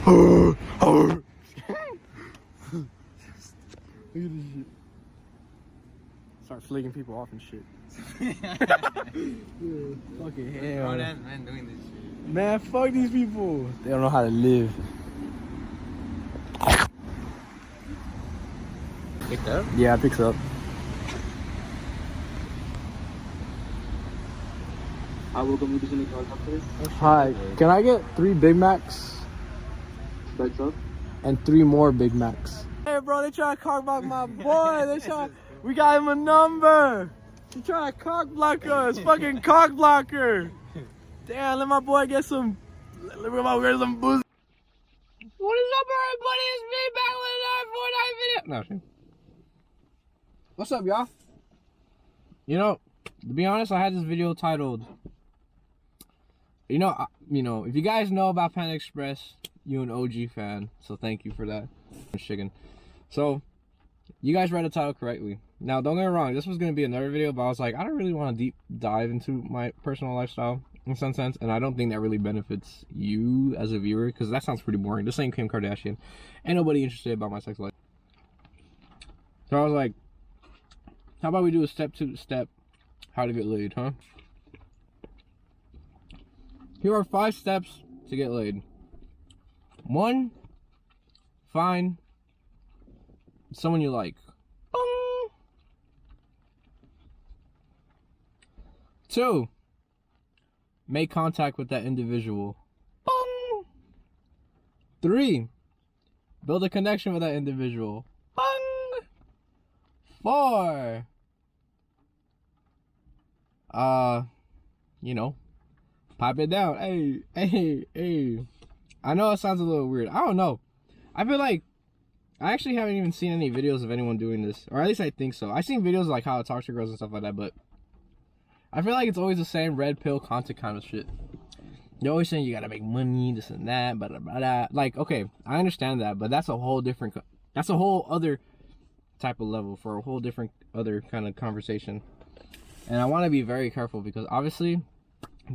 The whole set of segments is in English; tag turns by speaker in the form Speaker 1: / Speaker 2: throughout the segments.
Speaker 1: Look at this shit. Start flicking people off and shit. Yeah, fucking hell.
Speaker 2: Grown ass men doing this shit.
Speaker 1: Man, fuck these people. They don't know how to live.
Speaker 2: Picked up?
Speaker 1: Yeah, it picks up. Hi, can I get 3 Big Macs? And 3 more Big Macs. Hey bro, they try to cock block my boy. We got him a number. He trying to cock block us. Fucking cock blocker. Damn, let my boy get some. Let my boy get some booze.
Speaker 2: What is up, everybody? It's me back with another Fortnite video. No.
Speaker 1: What's up, y'all? You know, to be honest, I had this video titled. You know, if you guys know about Panda Express, you an OG fan, so thank you for that. Chicken. So, you guys read the title correctly. Now, don't get me wrong, this was going to be another video, but I was like, I don't really want to deep dive into my personal lifestyle in some sense, and I don't think that really benefits you as a viewer, because that sounds pretty boring. This ain't Kim Kardashian. Ain't nobody interested about my sex life. So I was like, how about we do a step how to get laid, huh? Here are 5 steps to get laid. 1, find someone you like. 2, make contact with that individual. 3, build a connection with that individual. 4, pipe it down. Hey. I know it sounds a little weird. I don't know. I feel like I actually haven't even seen any videos of anyone doing this, or at least I think so. I've seen videos of like how to talk to girls and stuff like that, but I feel like it's always the same red pill content kind of shit. They're always saying you gotta make money, this and that, blah, blah, blah, blah. Like, okay, I understand that, but that's a whole other type of level for a whole different other kind of conversation. And I want to be very careful because obviously,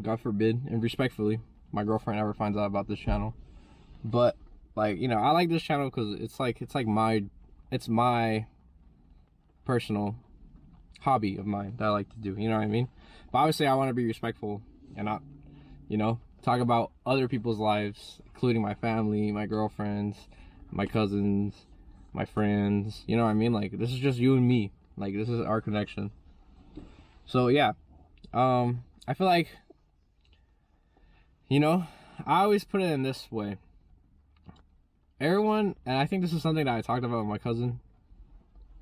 Speaker 1: God forbid, and respectfully, my girlfriend ever finds out about this channel. But like, I like this channel because it's my personal hobby of mine that I like to do. You know what I mean? But obviously, I want to be respectful and not, talk about other people's lives, including my family, my girlfriends, my cousins, my friends. You know what I mean? Like, this is just you and me. Like, this is our connection. So yeah, I feel like, I always put it in this way. Everyone, and I think this is something that I talked about with my cousin,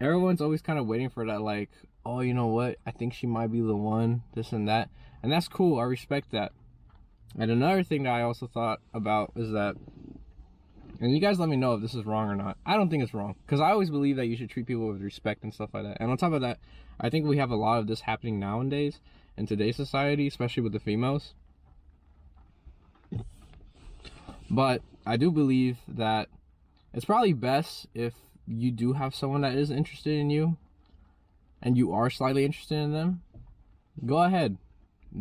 Speaker 1: everyone's always kind of waiting for that, like, oh, you know what, I think she might be the one, this and that. And that's cool, I respect that. And another thing that I also thought about is that, and you guys let me know if this is wrong or not. I don't think it's wrong, because I always believe that you should treat people with respect and stuff like that. And on top of that, I think we have a lot of this happening nowadays in today's society, especially with the females. But I do believe that it's probably best if you do have someone that is interested in you and you are slightly interested in them, go ahead,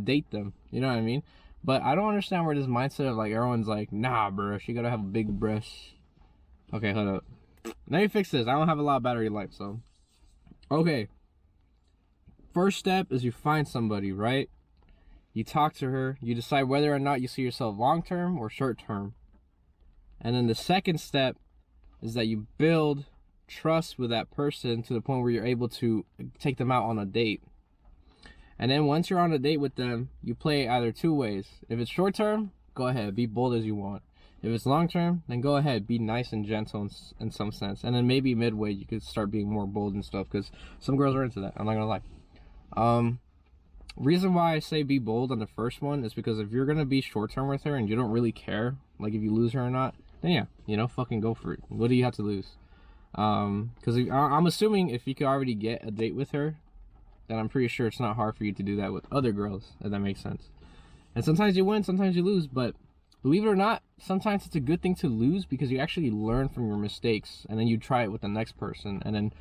Speaker 1: date them, you know what I mean? But I don't understand where this mindset of like everyone's like, nah bro, she gotta have a big breast. Okay, hold up, let me fix this. I don't have a lot of battery life, so okay. First step is you find somebody, right? You talk to her, you decide whether or not you see yourself long-term or short-term. And then the second step is that you build trust with that person to the point where you're able to take them out on a date. And then once you're on a date with them, you play either 2 ways. If it's short-term, go ahead, be bold as you want. If it's long-term, then go ahead, be nice and gentle in some sense. And then maybe midway, you could start being more bold and stuff, because some girls are into that, I'm not gonna lie. Reason why I say be bold on the first one is because if you're gonna be short-term with her and you don't really care, like if you lose her or not, then yeah, fucking go for it. What do you have to lose? Because I'm assuming if you could already get a date with her, then I'm pretty sure it's not hard for you to do that with other girls, if that makes sense. And sometimes you win, sometimes you lose, but believe it or not, sometimes it's a good thing to lose because you actually learn from your mistakes, and then you try it with the next person, and then,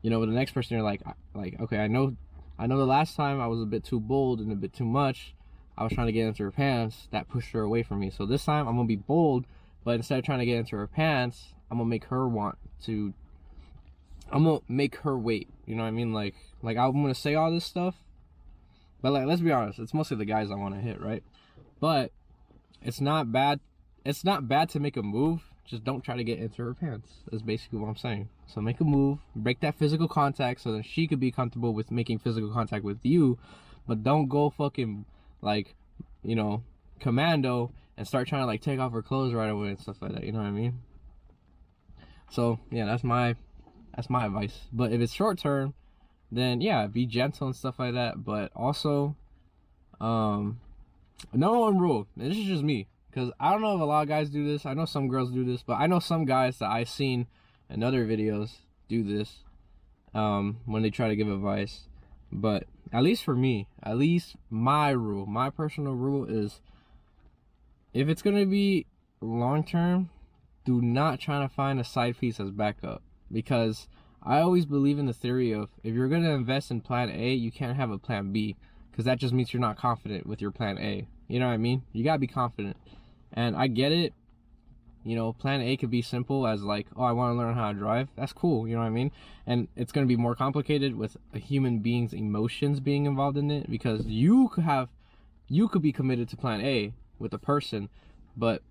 Speaker 1: with the next person you're like, okay, I know the last time I was a bit too bold and a bit too much. I was trying to get into her pants. That pushed her away from me. So this time I'm going to be bold But instead of trying to get into her pants, I'm gonna make her make her wait. You know what I mean? Like I'm gonna say all this stuff, but like, let's be honest, it's mostly the guys I want to hit, right? But it's not bad. It's not bad to make a move. Just don't try to get into her pants. That's basically what I'm saying. So make a move, break that physical contact, so that she could be comfortable with making physical contact with you. But don't go fucking like, you know, commando and start trying to like take off her clothes right away and stuff like that. You know what I mean? So yeah, that's my advice. But if it's short term, then yeah, be gentle and stuff like that. But also, number one rule, and this is just me, because I don't know if a lot of guys do this. I know some girls do this, but I know some guys that I've seen in other videos do this when they try to give advice. But at least for me, at least my rule, my personal rule is, if it's gonna be long term, do not try to find a side piece as backup. Because I always believe in the theory of, if you're gonna invest in plan A, you can't have a plan B, because that just means you're not confident with your plan A. You know what I mean? You gotta be confident. And I get it. You know, plan A could be simple as like, oh, I want to learn how to drive. That's cool, you know what I mean? And it's going to be more complicated with a human being's emotions being involved in it, because you could be committed to plan A with a person, but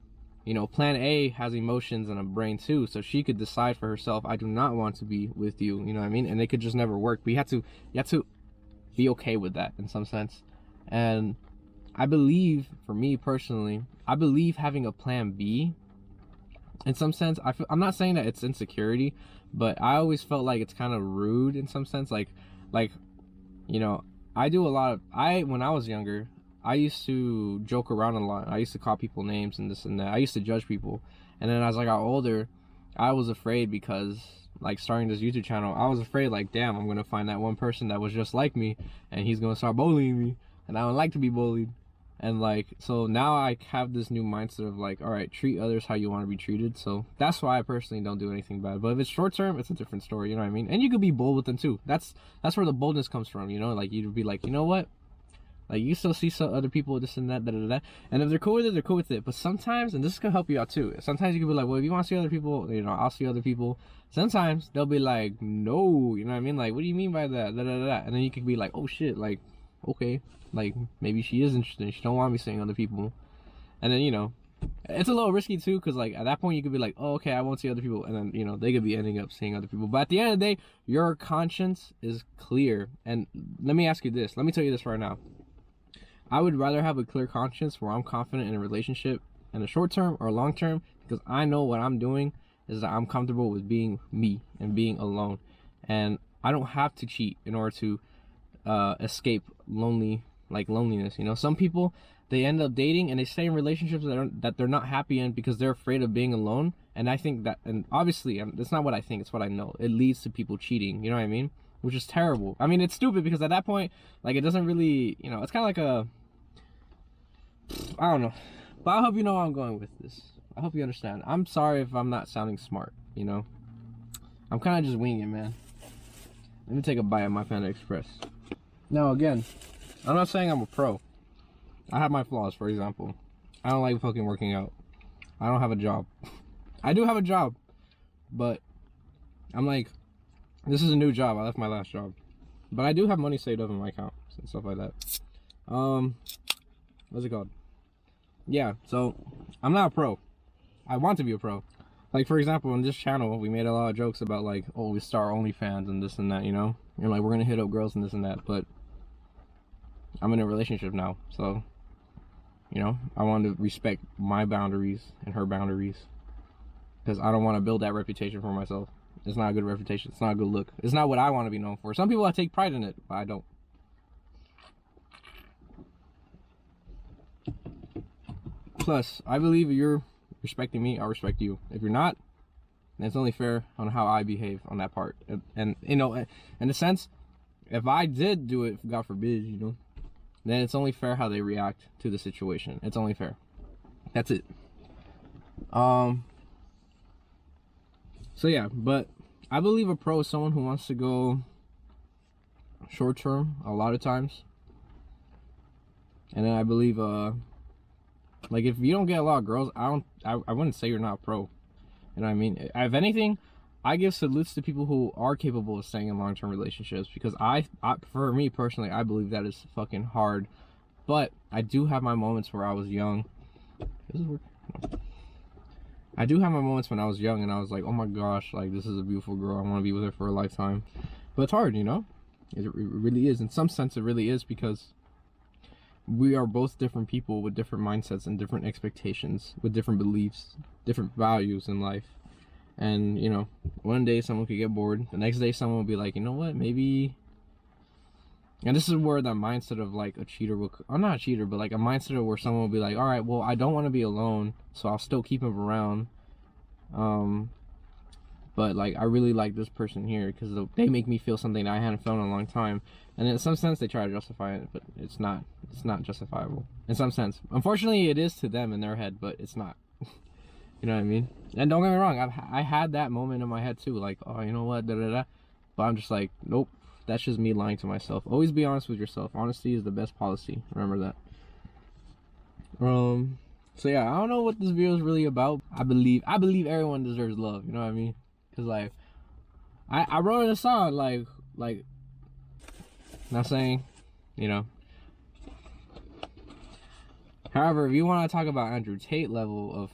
Speaker 1: you know, plan A has emotions and a brain too, so she could decide for herself, I do not want to be with you, you know what I mean? And it could just never work. But you have to be okay with that in some sense. And I believe, for me personally, I believe having a plan B, in some sense, I'm not saying that it's insecurity, but I always felt like it's kind of rude in some sense. Like, you know, when I was younger, I used to joke around a lot. I used to call people names and this and that. I used to judge people. And then as I got older, I was afraid, because like starting this YouTube channel, I was afraid like, damn, I'm going to find that one person that was just like me and he's going to start bullying me, and I don't like to be bullied. And like, so now I have this new mindset of like, all right, treat others how you want to be treated. So that's why I personally don't do anything bad. But if it's short term, it's a different story, you know what I mean? And you could be bold with them too. That's where the boldness comes from, you know? Like, you'd be like, you know what? Like, you still see some other people, this and that, da da da. And if they're cool with it, they're cool with it. But sometimes, and this can help you out too, sometimes you can be like, well, if you want to see other people, you know, I'll see other people. Sometimes they'll be like, no, you know what I mean? Like, what do you mean by that? Da da da. And then you could be like, oh shit, like, okay, like maybe she is interested, she don't want me seeing other people. And then, you know, it's a little risky too, because like at that point you could be like, oh, okay, I won't see other people, and then, you know, they could be ending up seeing other people. But at the end of the day, your conscience is clear. And let me ask you this, let me tell you this right now, I would rather have a clear conscience where I'm confident in a relationship in the short term or long term, because I know what I'm doing is that I'm comfortable with being me and being alone, and I don't have to cheat in order to escape loneliness. You know, some people, they end up dating and they stay in relationships that they're not happy in because they're afraid of being alone. And I think that, and obviously that's not what I think, it's what I know, it leads to people cheating, you know what I mean? Which is terrible. I mean, it's stupid, because at that point, like, it doesn't really, you know, it's kind of like I don't know. But I hope you know where I'm going with this. I hope you understand. I'm sorry if I'm not sounding smart, you know? I'm kind of just winging it, man. Let me take a bite of my Panda Express. Now, again, I'm not saying I'm a pro. I have my flaws. For example, I don't like fucking working out. I don't have a job. I do have a job, but I'm like, this is a new job. I left my last job, but I do have money saved up in my account and stuff like that. What's it called? Yeah, so I'm not a pro. I want to be a pro. Like, for example, on this channel, we made a lot of jokes about like, oh, we start OnlyFans and this and that, you know? And like, we're gonna hit up girls and this and that, but I'm in a relationship now, so, you know, I want to respect my boundaries and her boundaries, because I don't want to build that reputation for myself. It's not a good reputation. It's not a good look. It's not what I want to be known for. Some people, I take pride in it, but I don't. Plus, I believe if you're respecting me, I'll respect you. If you're not, then it's only fair on how I behave on that part. And you know, in a sense, if I did do it, God forbid, you know, then it's only fair how they react to the situation. It's only fair. That's it. So yeah, but I believe a pro is someone who wants to go short term a lot of times. And then I believe Like, if you don't get a lot of girls, I wouldn't say you're not pro. You know what I mean? If anything, I give salutes to people who are capable of staying in long-term relationships, because for me personally, I believe that is fucking hard. But I do have my moments where I was young. Does this work? No. I do have my moments when I was young and I was like, oh my gosh, like, this is a beautiful girl. I want to be with her for a lifetime. But it's hard, you know? It really is. In some sense, it really is, because we are both different people with different mindsets and different expectations, with different beliefs, different values in life. And, you know, one day someone could get bored. The next day someone will be like, you know what, maybe... And this is where that mindset of like a cheater will... I'm not a cheater, but like a mindset of where someone will be like, all right, well, I don't want to be alone, so I'll still keep him around. But like, I really like this person here because they make me feel something that I hadn't felt in a long time. And in some sense, they try to justify it, but it's not justifiable. In some sense. Unfortunately, it is to them in their head, but it's not. You know what I mean? And don't get me wrong, I had that moment in my head too, like, oh, you know what, da-da-da. But I'm just like, nope. That's just me lying to myself. Always be honest with yourself. Honesty is the best policy. Remember that. So yeah, I don't know what this video is really about. I believe everyone deserves love. You know what I mean? Cause like, I wrote a song like, not saying, you know. However, if you want to talk about Andrew Tate level of,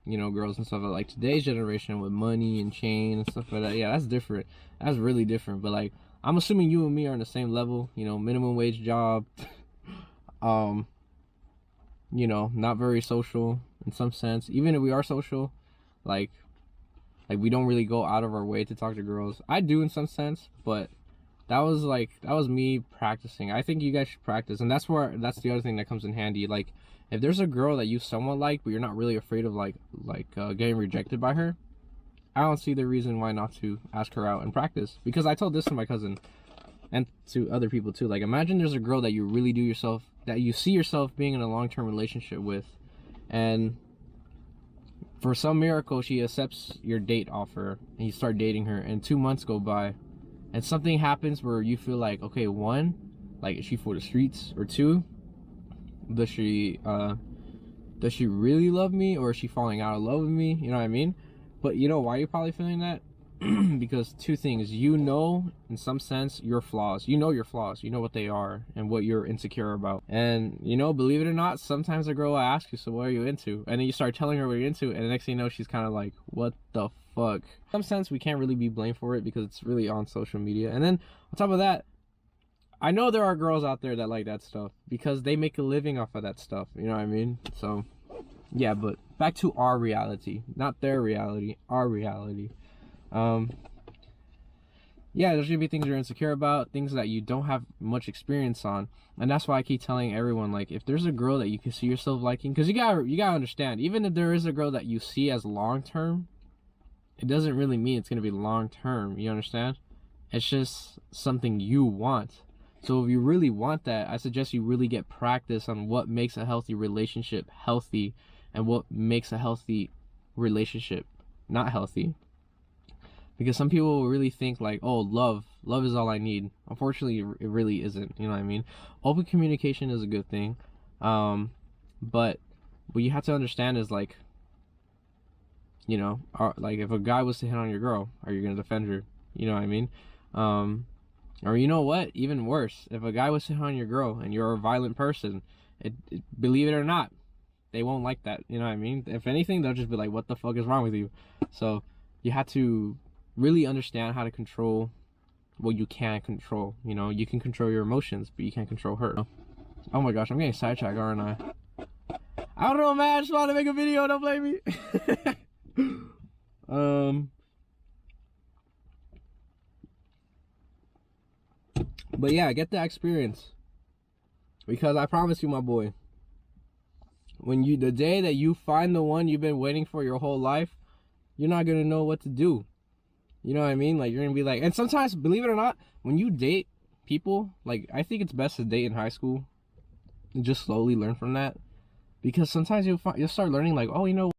Speaker 1: you know, girls and stuff like today's generation with money and chain and stuff like that, yeah, that's different. That's really different. But like, I'm assuming you and me are on the same level, you know, minimum wage job, you know, not very social in some sense. Even if we are social, like we don't really go out of our way to talk to girls. I do in some sense, but that was me practicing. I think you guys should practice, and that's the other thing that comes in handy. Like, if there's a girl that you somewhat like, but you're not really afraid of getting rejected by her, I don't see the reason why not to ask her out and practice. Because I told this to my cousin and to other people too. Like, imagine there's a girl that you really that you see yourself being in a long-term relationship with, and for some miracle she accepts your date offer and you start dating her, and 2 months go by and something happens where you feel like, okay, one, like, is she for the streets? Or two, does she really love me, or is she falling out of love with me? You know what I mean? But you know why you're probably feeling that? Because two things. You know, in some sense, your flaws. You know your flaws. You know what they are and what you're insecure about. And, you know, believe it or not, sometimes a girl will ask you, so what are you into? And then you start telling her what you're into, and the next thing you know, she's kind of like, what the fuck? In some sense, we can't really be blamed for it because it's really on social media. And then, on top of that, I know there are girls out there that like that stuff because they make a living off of that stuff. You know what I mean? So... yeah, but back to our reality, not their reality, our reality. Yeah, there's gonna be things you're insecure about, things that you don't have much experience on, and that's why I keep telling everyone, like, if there's a girl that you can see yourself liking, because you gotta understand, even if there is a girl that you see as long term, it doesn't really mean it's gonna be long term. You understand? It's just something you want. So if you really want that, I suggest you really get practice on what makes a healthy relationship healthy and what makes a healthy relationship not healthy. Because some people really think like, oh, love is all I need. Unfortunately, it really isn't. You know what I mean? Open communication is a good thing. But what you have to understand is, like, you know, like, if a guy was to hit on your girl, are you going to defend her? You know what I mean? Or you know what? Even worse, if a guy was to hit on your girl and you're a violent person, believe it or not, they won't like that. You know what I mean? If anything, they'll just be like, what the fuck is wrong with you? So you have to really understand how to control what you can't control. You know, you can control your emotions, but you can't control her. Oh my gosh, I'm getting sidetracked, aren't I? I don't know, man. I just wanted to make a video. Don't blame me. But yeah, get that experience. Because I promise you, my boy, the day that you find the one you've been waiting for your whole life, you're not gonna know what to do. You know what I mean? Like, you're gonna be like, and sometimes, believe it or not, when you date people, like, I think it's best to date in high school and just slowly learn from that. Because sometimes you'll start learning, like, oh, you know,